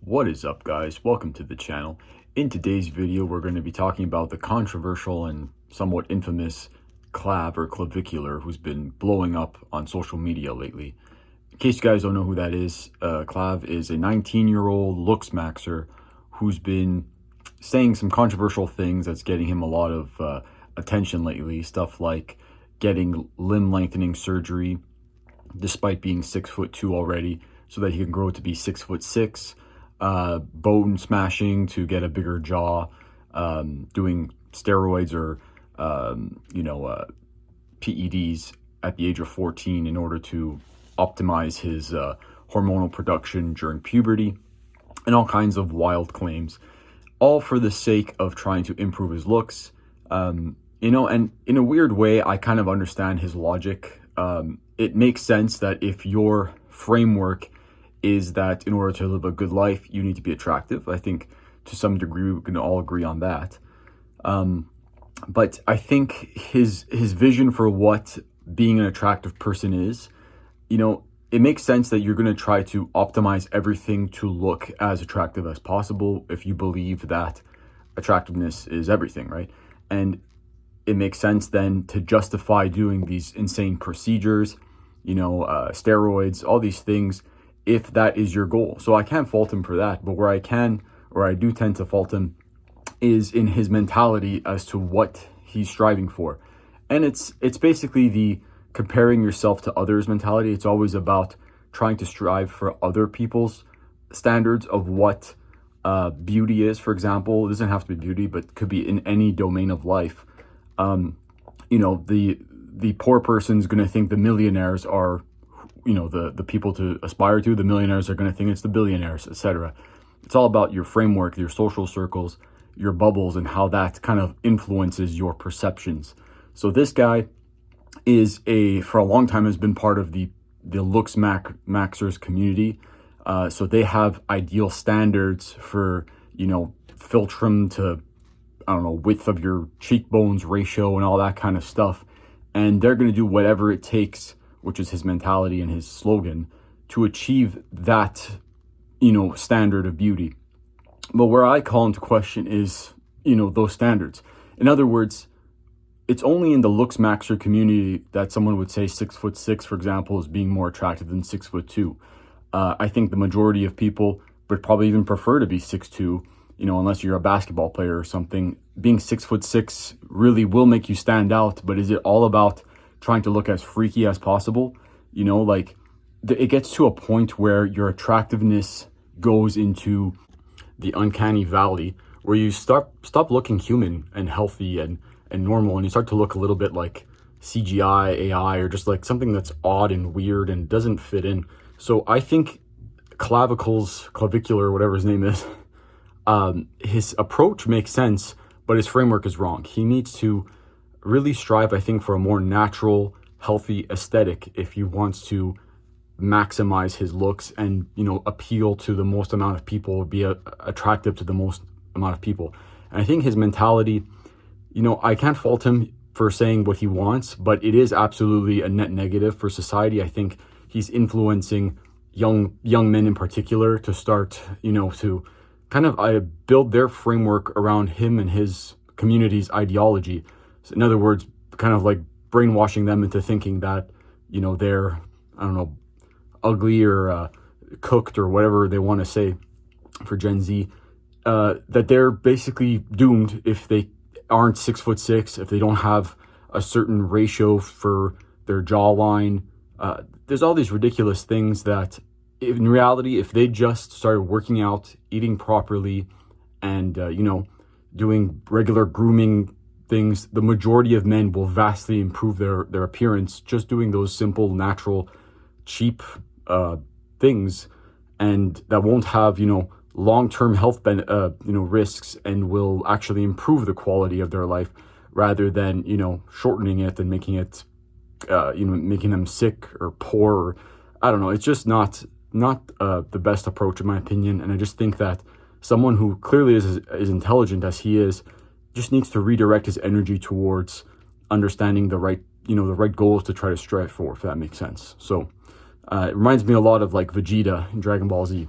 What is up, guys? Welcome to the channel. In today's video, we're going to be talking about the controversial and somewhat infamous Clav or Clavicular, who's been blowing up on social media lately. In case you guys don't know who that is, Clav is a 19-year-old LooksMaxxer who's been saying some controversial things that's getting him a lot of attention lately. Stuff like getting limb lengthening surgery despite being 6'2" already, so that he can grow to be 6'6". Bone smashing to get a bigger jaw, doing steroids or PEDs at the age of 14 in order to optimize his hormonal production during puberty, and all kinds of wild claims, all for the sake of trying to improve his looks. And in a weird way, I kind of understand his logic. It makes sense that if your framework is that in order to live a good life, you need to be attractive. I think to some degree we can all agree on that. But I think his vision for what being an attractive person is, it makes sense that you're going to try to optimize everything to look as attractive as possible if you believe that attractiveness is everything, right? And it makes sense then to justify doing these insane procedures, steroids, all these things, if that is your goal. So I can't fault him for that, but where I do tend to fault him is in his mentality as to what he's striving for. And it's basically the comparing yourself to others mentality. It's always about trying to strive for other people's standards of what beauty is. For example, it doesn't have to be beauty, but could be in any domain of life. The poor person's going to think the millionaires are the people to aspire to. The millionaires are going to think it's the billionaires, etc. It's all about your framework, your social circles, your bubbles, and how that kind of influences your perceptions. So this guy is for a long time has been part of the LooksMaxxers community. So they have ideal standards for, philtrum to, width of your cheekbones ratio and all that kind of stuff. And they're going to do whatever it takes, which is his mentality and his slogan, to achieve that, standard of beauty. But where I call into question is, those standards. In other words, it's only in the LooksMaxxer community that someone would say 6'6", for example, is being more attractive than 6'2". I think the majority of people would probably even prefer to be 6'2", unless you're a basketball player or something. Being 6'6" really will make you stand out, but is it all about trying to look as freaky as possible? It gets to a point where your attractiveness goes into the uncanny valley where you stop looking human and healthy and normal, and you start to look a little bit like CGI, AI, or just like something that's odd and weird and doesn't fit in. So I think Clavicular, whatever his name is, his approach makes sense, but his framework is wrong. He needs to really strive, I think, for a more natural, healthy aesthetic if he wants to maximize his looks and, appeal to the most amount of people, be attractive to the most amount of people. And I think his mentality, I can't fault him for saying what he wants, but it is absolutely a net negative for society. I think he's influencing young men in particular to start, to kind of build their framework around him and his community's ideology. So in other words, kind of like brainwashing them into thinking that, they're, ugly or cooked or whatever they want to say for Gen Z, that they're basically doomed if they aren't 6'6", if they don't have a certain ratio for their jawline. There's all these ridiculous things that in reality, if they just started working out, eating properly, and, doing regular grooming things, the majority of men will vastly improve their appearance just doing those simple, natural, cheap things, and that won't have, long-term health risks, and will actually improve the quality of their life rather than, shortening it and making it, making them sick or poor. Or, I don't know. It's just not the best approach in my opinion. And I just think that someone who clearly is as intelligent as he is just needs to redirect his energy towards understanding the right goals to try to strive for, if that makes sense. So it reminds me a lot of like Vegeta in Dragon Ball Z.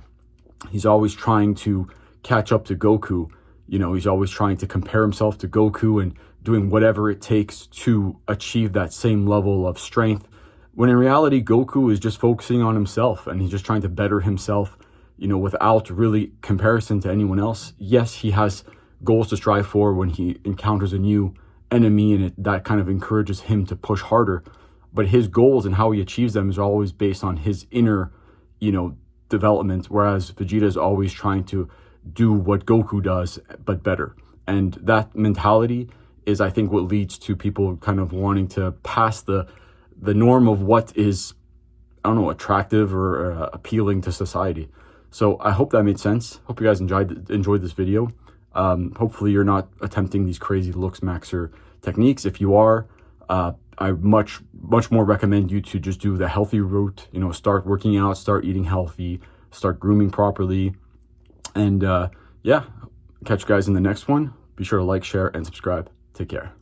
He's always trying to catch up to Goku. You know, he's always trying to compare himself to Goku and doing whatever it takes to achieve that same level of strength. When in reality, Goku is just focusing on himself and he's just trying to better himself, you know, without really comparison to anyone else. Yes, he has goals to strive for when he encounters a new enemy, and that kind of encourages him to push harder. But his goals and how he achieves them is always based on his inner, you know, development, whereas Vegeta is always trying to do what Goku does, but better. And that mentality is, I think, what leads to people kind of wanting to pass the norm of what is, I don't know, attractive or appealing to society. So I hope that made sense. Hope you guys enjoyed this video. Hopefully you're not attempting these crazy LooksMaxxer techniques. If you are, I much more recommend you to just do the healthy route. You know, start working out, start eating healthy, start grooming properly. And yeah, catch you guys in the next one. Be sure to like, share, and subscribe. Take care.